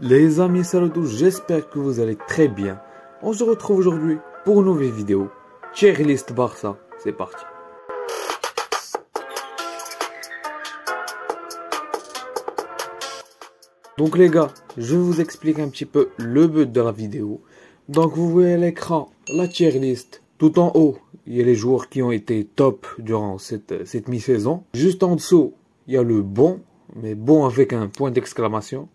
Les amis, salut à tous, j'espère que vous allez très bien. On se retrouve aujourd'hui pour une nouvelle vidéo. Tier list Barça, c'est parti. Donc les gars, je vous explique un petit peu le but de la vidéo. Donc vous voyez à l'écran la tier list. Tout en haut, il y a les joueurs qui ont été top durant cette mi-saison. Juste en dessous, il y a le bon, mais bon avec un point d'exclamation.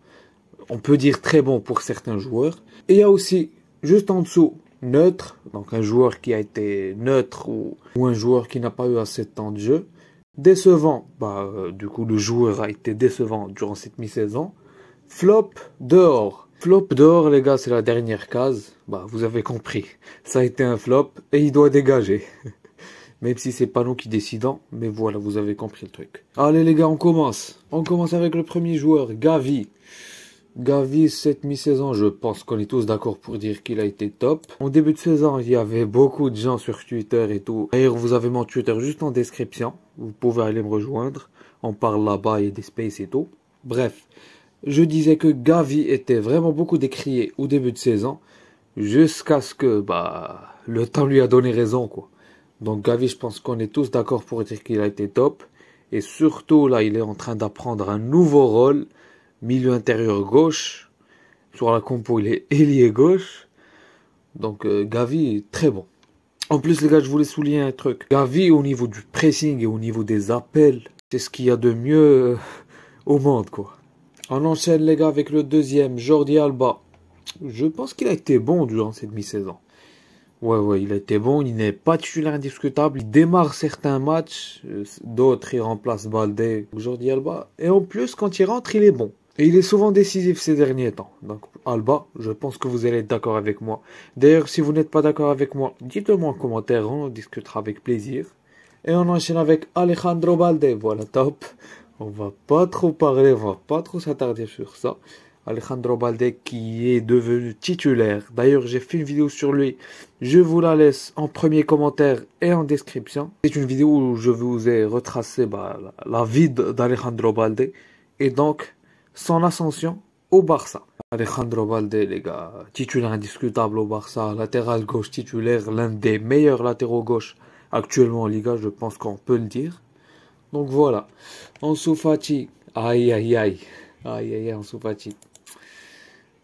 On peut dire très bon pour certains joueurs. Et il y a aussi, juste en dessous, neutre. Donc un joueur qui a été neutre ou un joueur qui n'a pas eu assez de temps de jeu. Décevant, du coup le joueur a été décevant durant cette mi-saison. Flop dehors. Flop dehors les gars, c'est la dernière case. Vous avez compris. Ça a été un flop et il doit dégager. Même si c'est pas nous qui décidons. Mais voilà, vous avez compris le truc. Allez les gars, on commence. On commence avec le premier joueur, Gavi. Gavi, cette mi-saison, je pense qu'on est tous d'accord pour dire qu'il a été top. En début de saison, il y avait beaucoup de gens sur Twitter et tout. D'ailleurs, vous avez mon Twitter juste en description. Vous pouvez aller me rejoindre. On parle là-bas, il y a des spaces et tout. Bref, je disais que Gavi était vraiment beaucoup décrié au début de saison. Jusqu'à ce que, le temps lui a donné raison, quoi. Donc Gavi, je pense qu'on est tous d'accord pour dire qu'il a été top. Et surtout, là, il est en train d'apprendre un nouveau rôle. Milieu intérieur gauche. Sur la compo, il est ailier gauche. Donc, Gavi, très bon. En plus, les gars, je voulais souligner un truc. Gavi, au niveau du pressing et au niveau des appels, c'est ce qu'il y a de mieux au monde, quoi. On enchaîne, les gars, avec le deuxième, Jordi Alba. Je pense qu'il a été bon durant cette mi-saison. Ouais, il a été bon. Il n'est pas titulaire indiscutable. Il démarre certains matchs. D'autres, il remplace Balde. Jordi Alba. Et en plus, quand il rentre, il est bon. Et il est souvent décisif ces derniers temps. Donc, Alba, je pense que vous allez être d'accord avec moi. D'ailleurs, si vous n'êtes pas d'accord avec moi, dites-le moi en commentaire. On discutera avec plaisir. Et on enchaîne avec Alejandro Balde. Voilà, top. On va pas trop parler, on va pas trop s'attarder sur ça. Alejandro Balde qui est devenu titulaire. D'ailleurs, j'ai fait une vidéo sur lui. Je vous la laisse en premier commentaire et en description. C'est une vidéo où je vous ai retracé la vie d'Alejandro Balde. Et donc, son ascension au Barça. Alejandro Balde, les gars, titulaire indiscutable au Barça. Latéral gauche titulaire, l'un des meilleurs latéraux gauche actuellement en Liga, je pense qu'on peut le dire. Donc voilà. Ansu Fati. Aïe, Ansu Fati.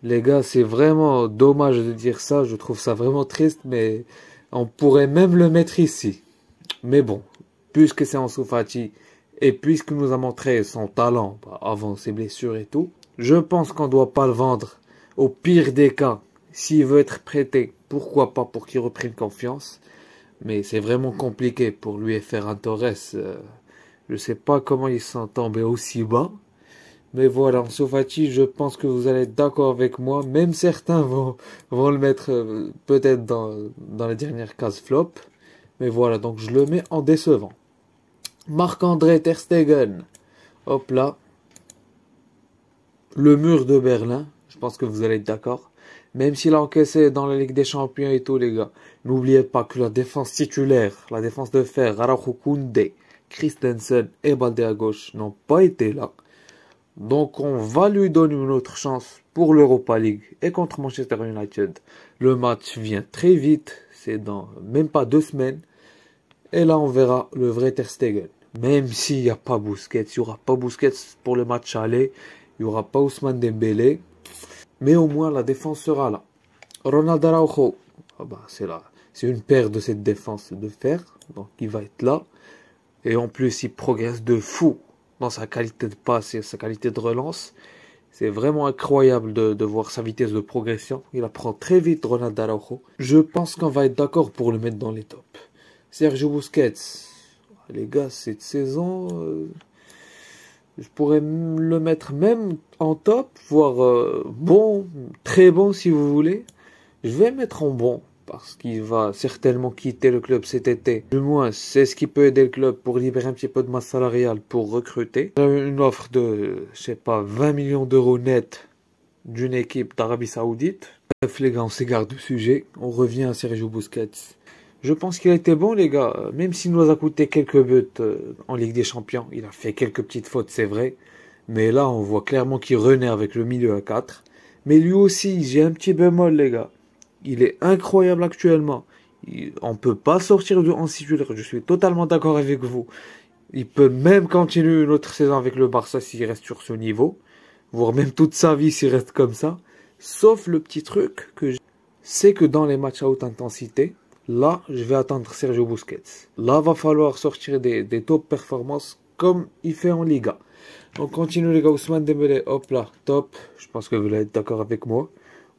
Les gars, c'est vraiment dommage de dire ça. Je trouve ça vraiment triste, mais on pourrait même le mettre ici. Mais bon, puisque c'est Ansu Fati et puisqu'il nous a montré son talent avant ses blessures et tout, je pense qu'on ne doit pas le vendre. Au pire des cas, s'il veut être prêté, pourquoi pas pour qu'il reprenne confiance. Mais c'est vraiment compliqué pour lui et Ferran Torres. Je sais pas comment ils sont tombés aussi bas. Mais voilà, Ansu Fati, je pense que vous allez être d'accord avec moi. Même certains vont le mettre peut-être dans la dernière case flop. Mais voilà, donc je le mets en décevant. Marc-André Ter Stegen. Hop là. Le mur de Berlin. Je pense que vous allez être d'accord. Même s'il a encaissé dans la Ligue des Champions et tout, les gars. N'oubliez pas que la défense titulaire, la défense de fer, Araujo, Koundé, Christensen et Balde à gauche n'ont pas été là. Donc on va lui donner une autre chance pour l'Europa League et contre Manchester United. Le match vient très vite. C'est dans même pas 2 semaines. Et là on verra le vrai Ter Stegen. Même s'il n'y a pas Busquets, il n'y aura pas Busquets pour le match aller, il n'y aura pas Ousmane Dembélé, mais au moins la défense sera là. Ronald Araujo, c'est une paire de cette défense de fer, donc il va être là. Et en plus, il progresse de fou dans sa qualité de passe et sa qualité de relance. C'est vraiment incroyable de voir sa vitesse de progression. Il apprend très vite, Ronald Araujo. Je pense qu'on va être d'accord pour le mettre dans les tops. Sergio Busquets. Les gars, cette saison, je pourrais le mettre même en top, voire bon, très bon si vous voulez. Je vais mettre en bon, parce qu'il va certainement quitter le club cet été. Du moins, c'est ce qui peut aider le club pour libérer un petit peu de masse salariale pour recruter. Une offre de, 20 millions d'euros net d'une équipe d'Arabie Saoudite. Bref, les gars, on s'égare du sujet. On revient à Sergio Busquets. Je pense qu'il a été bon, les gars. Même s'il nous a coûté quelques buts en Ligue des Champions. Il a fait quelques petites fautes, c'est vrai. Mais là, on voit clairement qu'il renaît avec le milieu à 4. Mais lui aussi, j'ai un petit bémol, les gars. Il est incroyable actuellement. On peut pas sortir de 11 titulaire. Je suis totalement d'accord avec vous. Il peut même continuer une autre saison avec le Barça s'il reste sur ce niveau. Voire même toute sa vie s'il reste comme ça. Sauf le petit truc c'est que dans les matchs à haute intensité, là, je vais attendre Sergio Busquets. Là, va falloir sortir des top performances comme il fait en Liga. On continue les gars, Ousmane Dembélé, hop là, top. Je pense que vous allez être d'accord avec moi.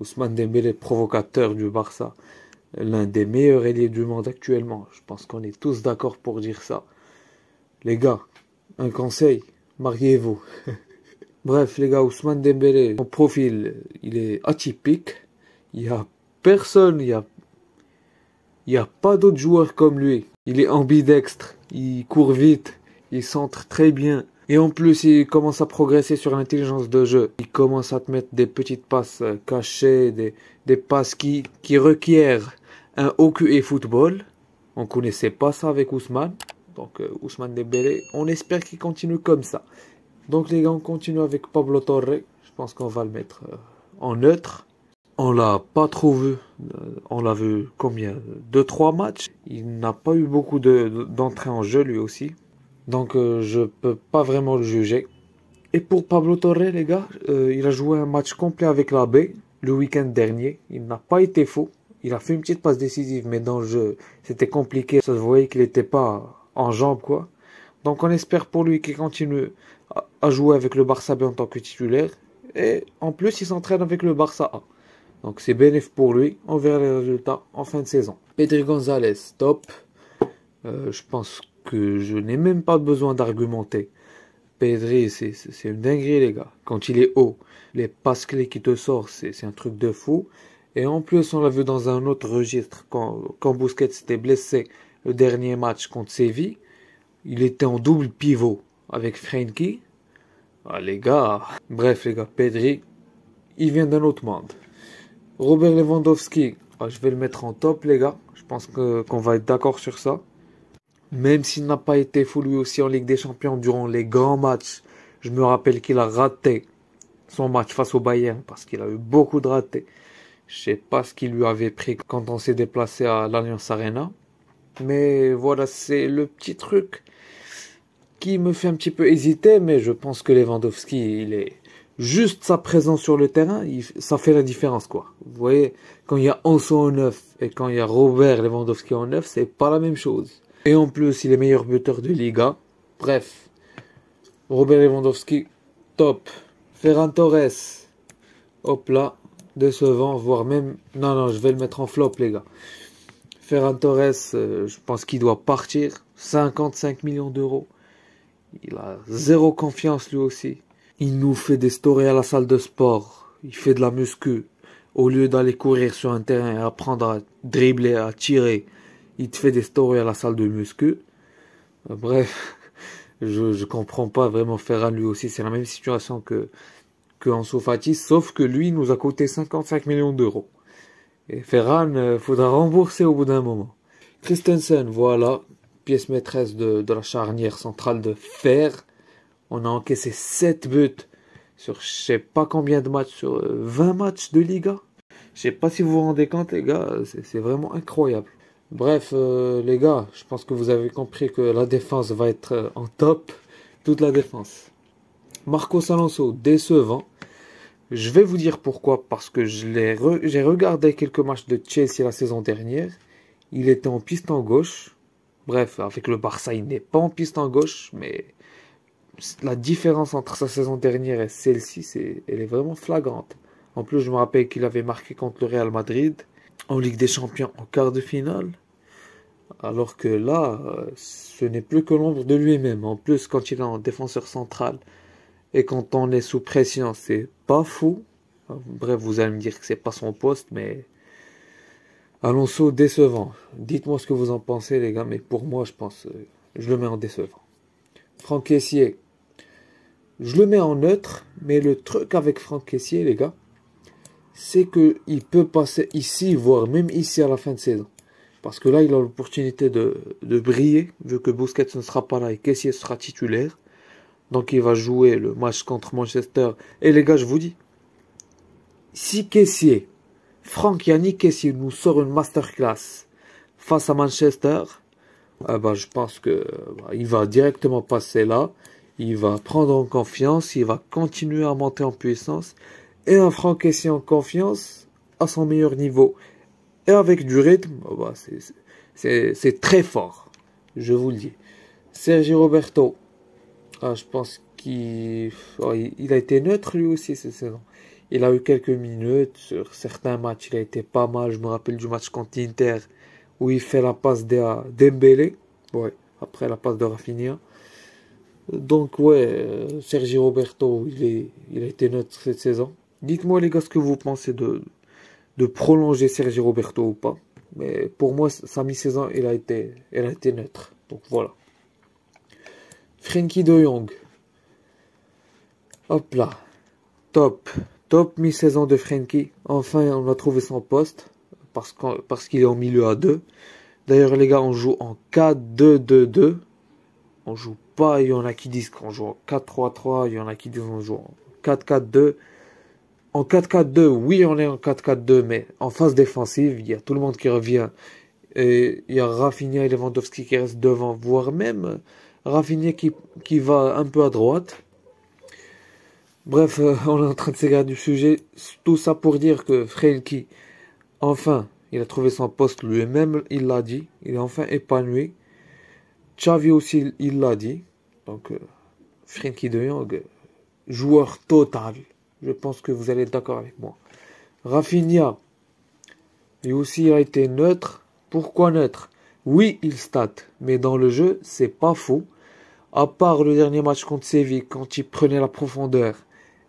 Ousmane Dembélé, provocateur du Barça. L'un des meilleurs ailiers du monde actuellement. Je pense qu'on est tous d'accord pour dire ça. Les gars, un conseil, mariez-vous. Bref les gars, Ousmane Dembélé, son profil, il est atypique. Il y a personne, il y a pas d'autre joueur comme lui. Il est ambidextre, il court vite, il centre très bien. Et en plus, il commence à progresser sur l'intelligence de jeu. Il commence à te mettre des petites passes cachées, des passes qui requièrent un OQE football. On connaissait pas ça avec Ousmane. Donc Ousmane Dembélé, on espère qu'il continue comme ça. Donc les gars, on continue avec Pablo Torre. Je pense qu'on va le mettre en neutre. On l'a pas trop vu. On l'a vu combien? 2-3 matchs. Il n'a pas eu beaucoup d'entrée en jeu lui aussi. Donc je peux pas vraiment le juger. Et pour Pablo Torre, les gars, il a joué un match complet avec la B le week-end dernier. Il n'a pas été faux. Il a fait une petite passe décisive, mais dans le jeu, c'était compliqué. Ça se voyait qu'il n'était pas en jambes, quoi. Donc on espère pour lui qu'il continue à jouer avec le Barça B en tant que titulaire. Et en plus, il s'entraîne avec le Barça A. Donc c'est bénéfique pour lui. On verra les résultats en fin de saison. Pedri González, top. Je pense que je n'ai même pas besoin d'argumenter. Pedri, c'est une dinguerie, les gars. Quand il est haut, les passes clés qui te sortent, c'est un truc de fou. Et en plus, on l'a vu dans un autre registre, quand Busquets s'était blessé le dernier match contre Séville, il était en double pivot avec Frenkie. Ah, les gars, bref, les gars, Pedri, il vient d'un autre monde. Robert Lewandowski, je vais le mettre en top, les gars. Je pense qu'on va être d'accord sur ça. Même s'il n'a pas été fou lui aussi en Ligue des Champions durant les grands matchs. Je me rappelle qu'il a raté son match face au Bayern parce qu'il a eu beaucoup de ratés. Je sais pas ce qu'il lui avait pris quand on s'est déplacé à l'Allianz Arena. Mais voilà, c'est le petit truc qui me fait un petit peu hésiter. Mais je pense que Lewandowski, il est juste sa présence sur le terrain, ça fait la différence, quoi. Vous voyez, quand il y a Ansu en 9 et quand il y a Robert Lewandowski en 9, c'est pas la même chose. Et en plus, il est meilleur buteur de Liga. Bref, Robert Lewandowski, top. Ferran Torres, hop là, décevant, voire même... Non, je vais le mettre en flop, les gars. Ferran Torres, je pense qu'il doit partir. 55 millions d'euros. Il a zéro confiance, lui aussi. Il nous fait des stories à la salle de sport. Il fait de la muscu. Au lieu d'aller courir sur un terrain et apprendre à dribbler, à tirer, il te fait des stories à la salle de muscu. Bref, je comprends pas vraiment Ferran, lui aussi. C'est la même situation que Ansu Fati, sauf que lui nous a coûté 55 millions d'euros. Et Ferran, faudra rembourser au bout d'un moment. Christensen, voilà, pièce maîtresse de la charnière centrale de fer. On a encaissé 7 buts sur je sais pas combien de matchs, sur 20 matchs de Liga. Je sais pas si vous vous rendez compte, les gars, c'est vraiment incroyable. Bref, les gars, je pense que vous avez compris que la défense va être en top. Toute la défense. Marcos Alonso, décevant. Je vais vous dire pourquoi. Parce que j'ai regardé quelques matchs de Chelsea la saison dernière. Il était en piste en gauche. Bref, avec le Barça, il n'est pas en piste en gauche. Mais la différence entre sa saison dernière et celle-ci, elle est vraiment flagrante. En plus, je me rappelle qu'il avait marqué contre le Real Madrid en Ligue des Champions en quart de finale. Alors que là, ce n'est plus que l'ombre de lui-même. En plus, quand il est en défenseur central et quand on est sous pression, c'est pas fou. Bref, vous allez me dire que c'est pas son poste, mais Alonso décevant. Dites-moi ce que vous en pensez, les gars, mais pour moi, je pense, je le mets en décevant. Franck Kessié, je le mets en neutre, mais le truc avec Franck Kessié, les gars, c'est qu'il peut passer ici, voire même ici à la fin de saison. Parce que là, il a l'opportunité de briller, vu que Busquets ne sera pas là et Kessié sera titulaire. Donc il va jouer le match contre Manchester. Et les gars, je vous dis, Si Kessié, Franck Yannick Kessié nous sort une masterclass face à Manchester, je pense que il va directement passer là. Il va prendre en confiance, il va continuer à monter en puissance. Et un Franck Kessié en confiance à son meilleur niveau. Et avec du rythme, c'est très fort. Je vous le dis. Sergi Roberto, je pense qu'il a été neutre lui aussi cette saison. Il a eu quelques minutes sur certains matchs, il a été pas mal. Je me rappelle du match contre l'Inter où il fait la passe à Dembélé, après la passe de Rafinha. Donc Sergi Roberto, il a été neutre cette saison. Dites-moi les gars ce que vous pensez de prolonger Sergi Roberto ou pas. Mais pour moi, sa mi-saison, elle a été neutre. Donc voilà. Frenkie de Jong. Hop là. Top mi-saison de Frenkie. Enfin, on a trouvé son poste. Parce qu'il est en milieu à 2. D'ailleurs, les gars, on joue en 4-2-2-2. On joue pas, il y en a qui disent qu'on joue en 4-3-3. Il y en a qui disent qu'on joue en 4-4-2. En 4-4-2, oui, on est en 4-4-2, mais en phase défensive, il y a tout le monde qui revient. Et il y a Rafinha et Lewandowski qui restent devant, voire même Rafinha qui va un peu à droite. Bref, on est en train de s'égarer du sujet. Tout ça pour dire que Frenkie, enfin, il a trouvé son poste lui-même, il l'a dit. Il est enfin épanoui. Xavi aussi, il l'a dit. Donc, Frenkie de Jong, joueur total. Je pense que vous allez être d'accord avec moi. Rafinha, lui aussi il a été neutre. Pourquoi neutre? Oui, il stat, mais dans le jeu, c'est pas fou. À part le dernier match contre Séville, quand il prenait la profondeur,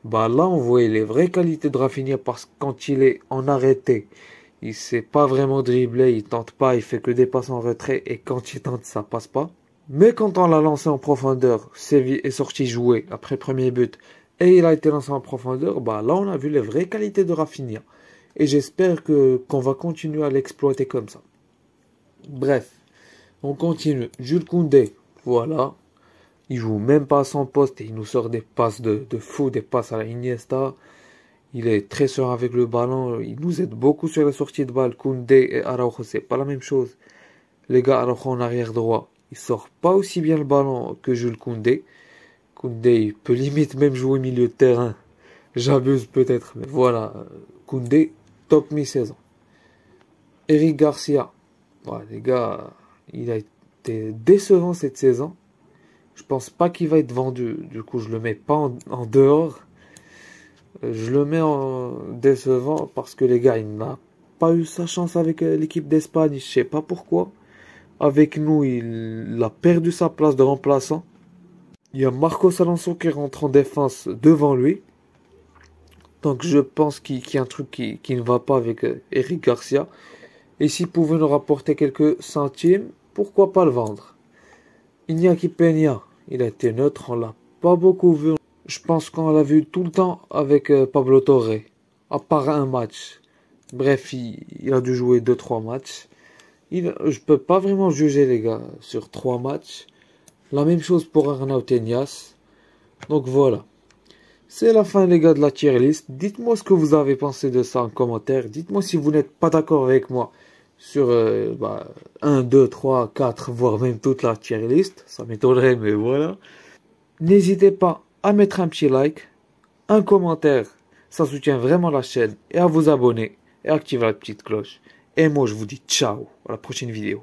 là on voyait les vraies qualités de Rafinha parce que quand il est en arrêté, il sait pas vraiment dribbler, il tente pas, il fait que des passes en retrait et quand il tente, ça passe pas. Mais quand on l'a lancé en profondeur, Séville est sorti jouer après le premier but. Et il a été lancé en profondeur, là on a vu les vraies qualités de Rafinha. Et j'espère qu'on va continuer à l'exploiter comme ça. Bref, on continue. Jules Koundé, voilà. Il joue même pas à son poste et il nous sort des passes de fou, des passes à la Iniesta. Il est très serein avec le ballon, il nous aide beaucoup sur la sortie de balle. Koundé et Araujo, c'est pas la même chose. Les gars, Araujo en arrière droit, il sort pas aussi bien le ballon que Jules Koundé. Koundé, il peut limite même jouer milieu de terrain. J'abuse peut-être, mais voilà. Koundé, top mi-saison. Eric Garcia. Les gars, il a été décevant cette saison. Je pense pas qu'il va être vendu. Du coup, je le mets pas en dehors. Je le mets en décevant parce que les gars, il n'a pas eu sa chance avec l'équipe d'Espagne. Je sais pas pourquoi. Avec nous, il a perdu sa place de remplaçant. Il y a Marcos Alonso qui rentre en défense devant lui. Donc je pense qu'il y a un truc qui ne va pas avec Eric Garcia. Et s'il pouvait nous rapporter quelques centimes, pourquoi pas le vendre? Iñaki Peña, il a été neutre, on l'a pas beaucoup vu. Je pense qu'on l'a vu tout le temps avec Pablo Torre. À part un match. Bref, il a dû jouer 2-3 matchs. Je peux pas vraiment juger les gars sur 3 matchs. La même chose pour Arnaud Tenias. Donc voilà. C'est la fin les gars de la tier list. Dites-moi ce que vous avez pensé de ça en commentaire. Dites-moi si vous n'êtes pas d'accord avec moi sur 1, 2, 3, 4, voire même toute la tier list. Ça m'étonnerait mais voilà. N'hésitez pas à mettre un petit like, un commentaire. Ça soutient vraiment la chaîne. Et à vous abonner et activer la petite cloche. Et moi je vous dis ciao à la prochaine vidéo.